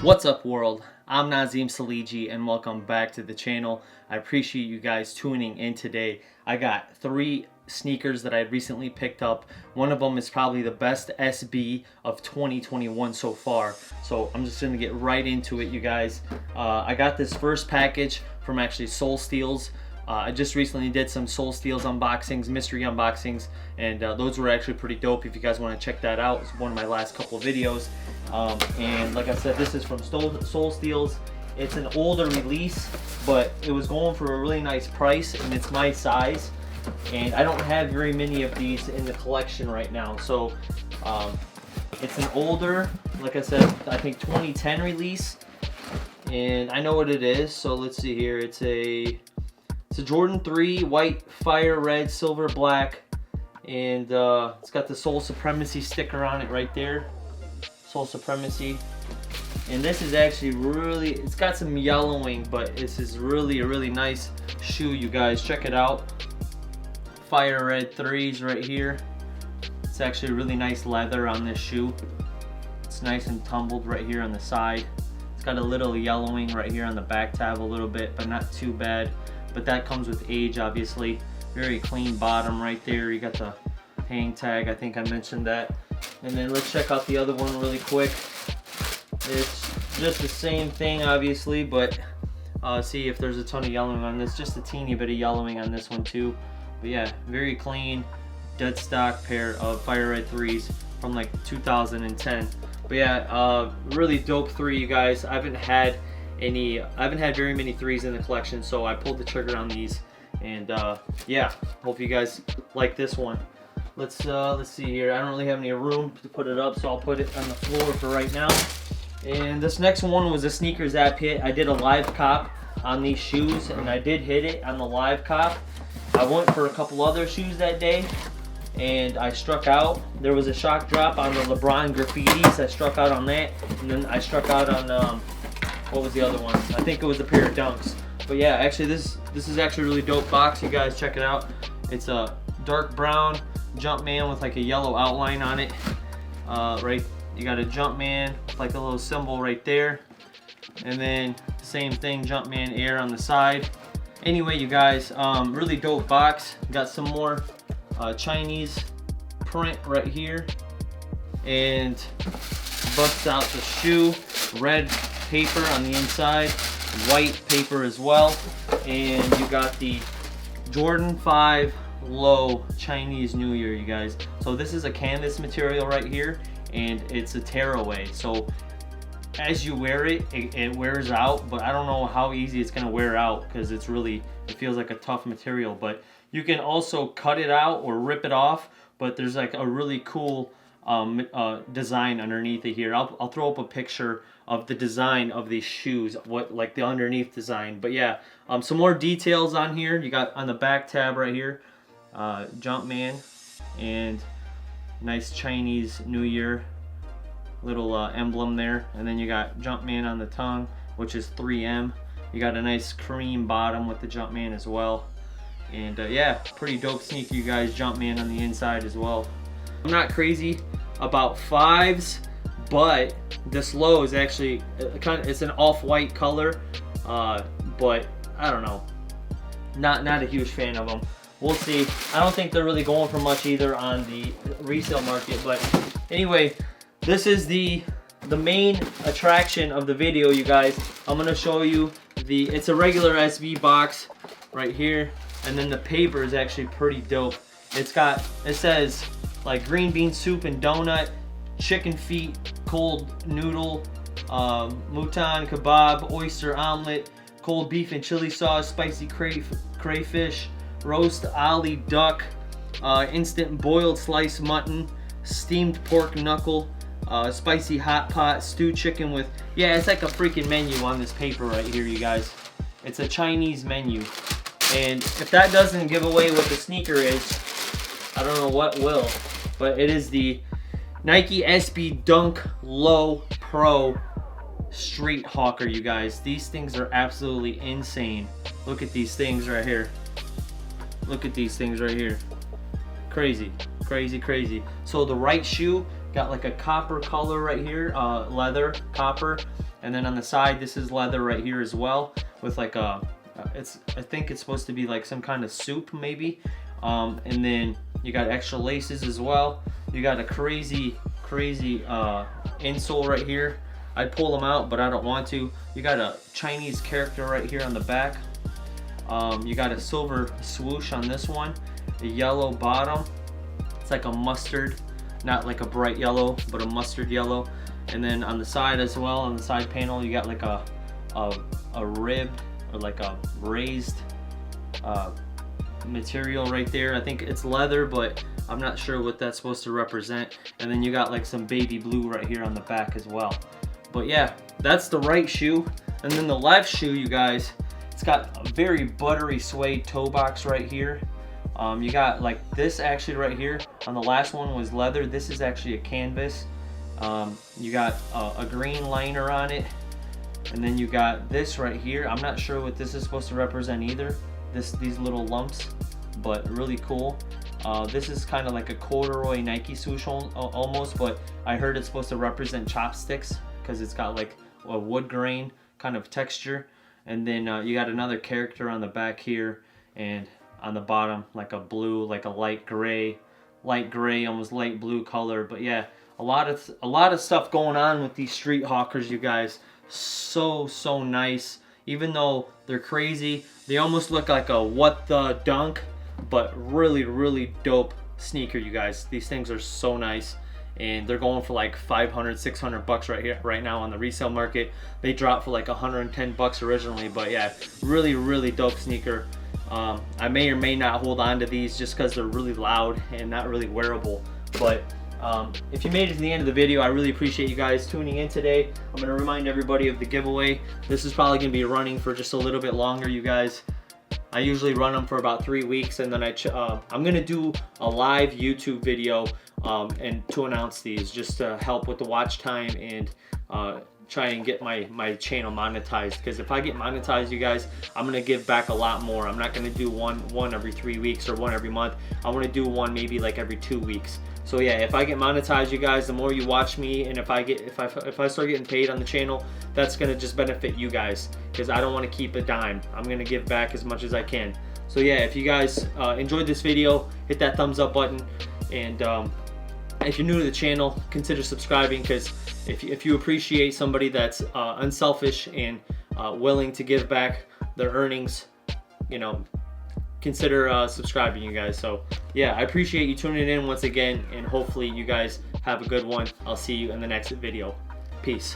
What's up, world? I'm Nazimsaliji and welcome back to the channel. I appreciate you guys tuning in today. I got 3 sneakers that I recently picked up. One of them is probably the best SB of 2021 so far. So I'm just gonna get right into it, you guys. I got this first package from actually Soul Steals. I just recently did some Soul Steals unboxings, mystery unboxings, and those were actually pretty dope. If you guys want to check that out, it's one of my last couple of videos. And like I said, this is from Soul Steals. It's an older release, but it was going for a really nice price, and it's my size. And I don't have very many of these in the collection right now. So it's an older, like I said, I think 2010 release. And I know what it is, so let's see here. It's a Jordan 3, white, fire red, silver, black, and it's got the Soul Supremacy sticker on it right there. Soul Supremacy. And this is actually really, it's got some yellowing, but this is really a really nice shoe, you guys. Check it out. Fire red 3s right here. It's actually really nice leather on this shoe. It's nice and tumbled right here on the side. It's got a little yellowing right here on the back tab a little bit, but not too bad. But that comes with age, obviously. Very clean bottom right there. You got the hang tag, I think I mentioned that. And then let's check out the other one really quick. It's just the same thing, obviously, but see if there's a ton of yellowing on this. Just a teeny bit of yellowing on this one too. But yeah, very clean, dead stock pair of fire red 3s from like 2010. But yeah, really dope 3, you guys. I haven't had very many 3s in the collection, so I pulled the trigger on these. And yeah, hope you guys like this one. Let's see here. I don't really have any room to put it up, so I'll put it on the floor for right now. And this next one was a sneakers app hit. I did a live cop on these shoes, and I did hit it on the live cop. I went for a couple other shoes that day, and I struck out. There was a shock drop on the LeBron graffitis. I struck out on that, and then I struck out on what was the other one? I think it was a pair of Dunks. But yeah, actually this is actually a really dope box. You guys check it out. It's a dark brown Jumpman with like a yellow outline on it. Right, you got a Jumpman with like a little symbol right there. And then same thing, Jumpman Air on the side. Anyway, you guys, really dope box. Got some more Chinese print right here. And busts out the shoe. Red paper on the inside, white paper as well, and you got the Jordan 5 Low Chinese New Year, you guys. So this is a canvas material right here, and it's a tearaway. So as you wear it, it wears out, but I don't know how easy it's gonna wear out because it feels like a tough material. But you can also cut it out or rip it off, but there's like a really cool design underneath it here. I'll throw up a picture of the design of these shoes, what like the underneath design. But yeah, some more details on here. You got on the back tab right here, Jumpman, and nice Chinese New Year little emblem there. And then you got Jumpman on the tongue, which is 3M. You got a nice cream bottom with the Jumpman as well. And yeah, pretty dope sneaker, you guys. Jumpman on the inside as well. I'm not crazy about 5s, but this low is actually it's an off-white color, but I don't know, not a huge fan of them. We'll see. I don't think they're really going for much either on the resale market. But anyway, this is the main attraction of the video, you guys. I'm gonna show you it's a regular SB box right here, and then the paper is actually pretty dope. It says like green bean soup and donut, chicken feet, cold noodle, mouton kebab, oyster omelet, cold beef and chili sauce, spicy crayfish, roast ollie duck, instant boiled sliced mutton, steamed pork knuckle, spicy hot pot, stewed chicken with, yeah, it's like a freaking menu on this paper right here, you guys. It's a Chinese menu. And if that doesn't give away what the sneaker is, I don't know what will. But it is the Nike SB Dunk Low Pro Street Hawker, you guys. These things are absolutely insane. Look at these things right here. Look at these things right here. Crazy, crazy, crazy. So the right shoe got like a copper color right here, leather, copper. And then on the side, this is leather right here as well, with like a, I think it's supposed to be like some kind of soup maybe. And then you got extra laces as well. You got a crazy insole right here. I'd pull them out, but I don't want to. You got a Chinese character right here on the back. You got a silver swoosh on this one, a yellow bottom. It's like a mustard, not like a bright yellow, but a mustard yellow. And then on the side as well, on the side panel, you got like a ribbed or like a raised material right there. I think it's leather, but I'm not sure what that's supposed to represent. And then you got like some baby blue right here on the back as well. But yeah, that's the right shoe. And then the left shoe, you guys, it's got a very buttery suede toe box right here. You got like this actually right here. On the last one was leather. This is actually a canvas. You got a green liner on it. And then you got this right here. I'm not sure what this is supposed to represent either. These little lumps, but really cool. This is kind of like a corduroy Nike swoosh almost, but I heard it's supposed to represent chopsticks because it's got like a wood grain kind of texture. And then you got another character on the back here, and on the bottom like a blue, like a light gray, almost light blue color. But yeah, a lot of stuff going on with these street hawkers, you guys. So nice. Even though they're crazy, they almost look like a what the dunk, but really dope sneaker, you guys. These things are so nice, and they're going for like 500, 600 bucks right now on the resale market. They dropped for like 110 bucks originally, but yeah, really dope sneaker. I may or may not hold on to these just because they're really loud and not really wearable. But if you made it to the end of the video, I really appreciate you guys tuning in today. I'm going to remind everybody of the giveaway. This is probably going to be running for just a little bit longer, you guys. I usually run them for about 3 weeks, and then I'm going to do a live YouTube video and to announce these, just to help with the watch time and try and get my channel monetized. Because if I get monetized, you guys, I'm going to give back a lot more. I'm not going to do one every 3 weeks or one every month. I want to do one maybe like every 2 weeks. So yeah, if I get monetized, you guys, the more you watch me, and if I start getting paid on the channel, that's gonna just benefit you guys, because I don't want to keep a dime. I'm gonna give back as much as I can. So yeah, if you guys enjoyed this video, hit that thumbs up button, and if you're new to the channel, consider subscribing, because if you appreciate somebody that's unselfish and willing to give back their earnings, you know, consider subscribing, you guys. So yeah, I appreciate you tuning in once again, and hopefully you guys have a good one. I'll see you in the next video. Peace.